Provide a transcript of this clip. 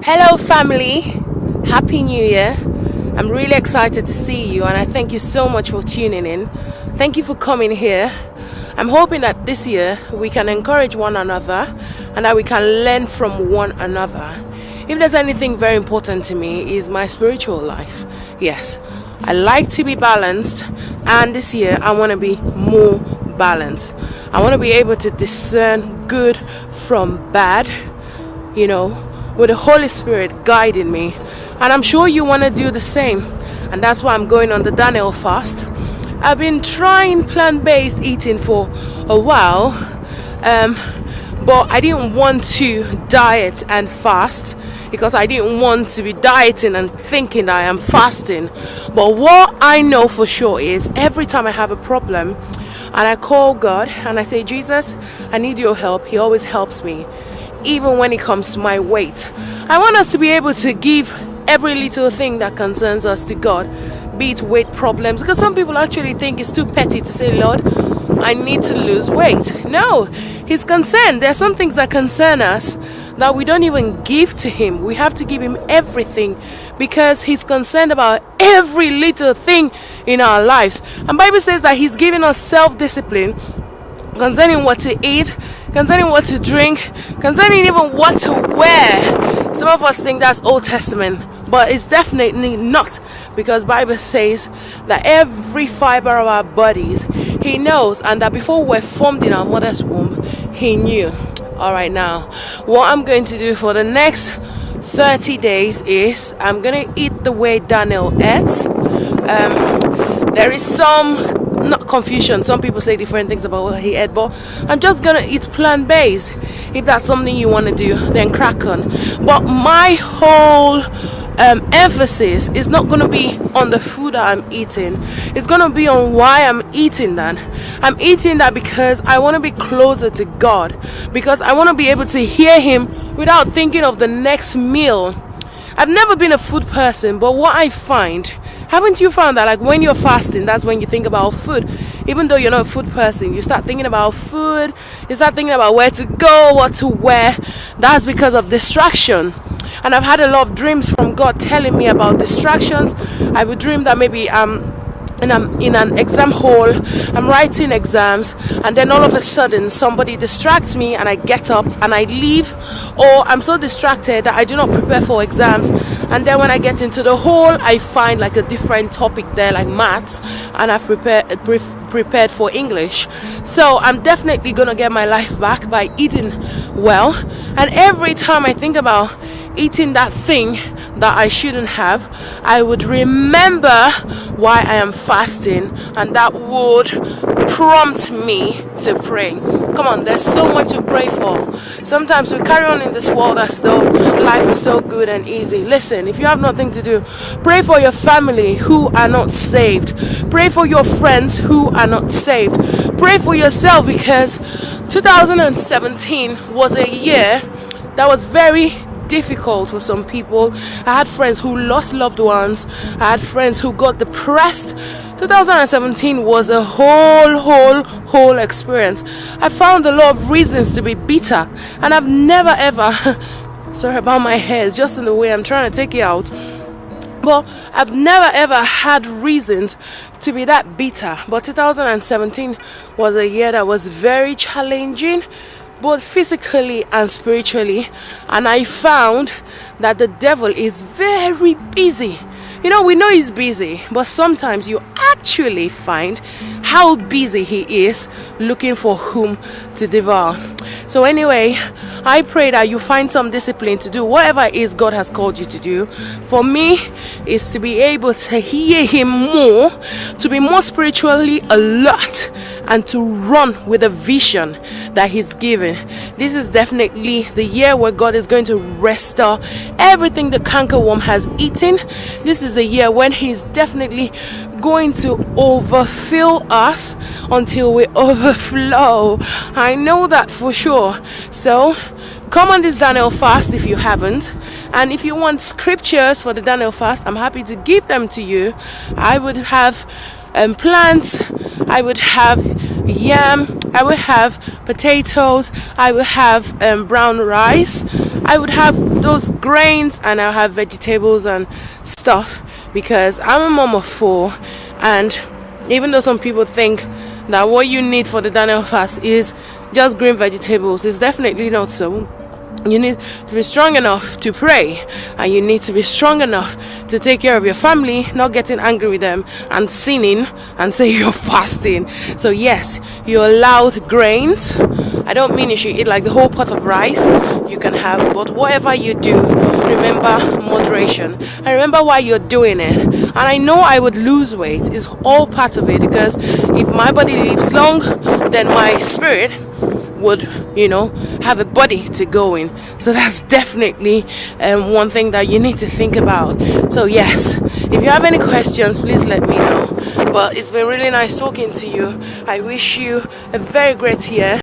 Hello, family. Happy New Year. I'm really excited to see you, and I thank you so much for tuning in. Thank you for coming here. I'm hoping that this year we can encourage one another and that we can learn from one another. If there's anything very important to me, is my spiritual life. Yes, I like to be balanced, and this year I want to be more balanced. I want to be able to discern good from bad, with the Holy Spirit guiding me. And I'm sure you want to do the same. And that's why I'm going on the Daniel fast. I've been trying plant-based eating for a while, but I didn't want to diet and fast because I didn't want to be dieting and thinking that I am fasting. But what I know for sure is every time I have a problem and I call God and I say, Jesus, I need your help, He always helps me, even when it comes to my weight. I want us to be able to give every little thing that concerns us to God, be it weight problems, because some people actually think it's too petty to say, Lord, I need to lose weight. No, He's concerned. There are some things that concern us that we don't even give to Him. We have to give Him everything because He's concerned about every little thing in our lives. And Bible says that He's giving us self-discipline concerning what to eat, concerning what to drink, concerning even what to wear. Some of us think that's Old Testament, but it's definitely not, because Bible says that every fiber of our bodies He knows, and that before we're formed in our mother's womb He knew. All right, now what I'm going to do for the next 30 days is I'm going to eat the way Daniel ate. There is some not confusion. Some people say different things about what he ate, but I'm just gonna eat plant-based. If that's something you want to do, then crack on. But my whole emphasis is not gonna be on the food that I'm eating. It's gonna be on why I'm eating that. I'm eating that because I want to be closer to God, because I want to be able to hear Him without thinking of the next meal. I've never been a food person, but what I find, haven't you found that like when you're fasting, that's when you think about food? Even though you're not a food person, you start thinking about food, you start thinking about where to go, what to wear. That's because of distraction. And I've had a lot of dreams from God telling me about distractions. I would dream that maybe and I'm in an exam hall, I'm writing exams, and then all of a sudden somebody distracts me and I get up and I leave, or I'm so distracted that I do not prepare for exams, and then when I get into the hall I find like a different topic there, like maths, and I've prepared for English. So I'm definitely gonna get my life back by eating well. And every time I think about eating that thing that I shouldn't have, I would remember why I am fasting, and that would prompt me to pray. Come on, there's so much to pray for. Sometimes we carry on in this world as though life is so good and easy. Listen, if you have nothing to do, pray for your family who are not saved. Pray for your friends who are not saved. Pray for yourself, because 2017 was a year that was very difficult for some people. I had friends who lost loved ones. I had friends who got depressed. 2017 was a whole experience. I found a lot of reasons to be bitter, and I've never ever sorry about my hair, it's just in the way I'm trying to take it out, but I've never ever had reasons to be that bitter. But 2017 was a year that was very challenging, both physically and spiritually, and I found that the devil is very busy. We know he's busy, but sometimes you actually find how busy he is looking for whom to devour. So anyway, I pray that you find some discipline to do whatever it is God has called you to do. For me, is to be able to hear Him more, to be more spiritually alert, and to run with a vision that He's given. This is definitely the year where God is going to restore everything the cankerworm has eaten. This is the year when He's definitely going to overfill us until we overflow. I know that for sure. So come on this Daniel fast if you haven't, and if you want scriptures for the Daniel fast, I'm happy to give them to you. I would have plants, I would have yam, I would have potatoes, I would have brown rice, I would have those grains and I'll have vegetables and stuff, because I'm a mom of four. And even though some people think that what you need for the Daniel fast is just green vegetables, it's definitely not so. You need to be strong enough to pray, and you need to be strong enough to take care of your family, not getting angry with them and sinning and say you're fasting. So yes, you're allowed grains. I don't mean you should eat like the whole pot of rice. You can have, but whatever you do, remember moderation and remember why you're doing it. And I know I would lose weight, is all part of it, because if my body lives long, then my spirit would, have a body to go in. So that's definitely one thing that you need to think about. So yes, if you have any questions, please let me know. But it's been really nice talking to you. I wish you a very great year.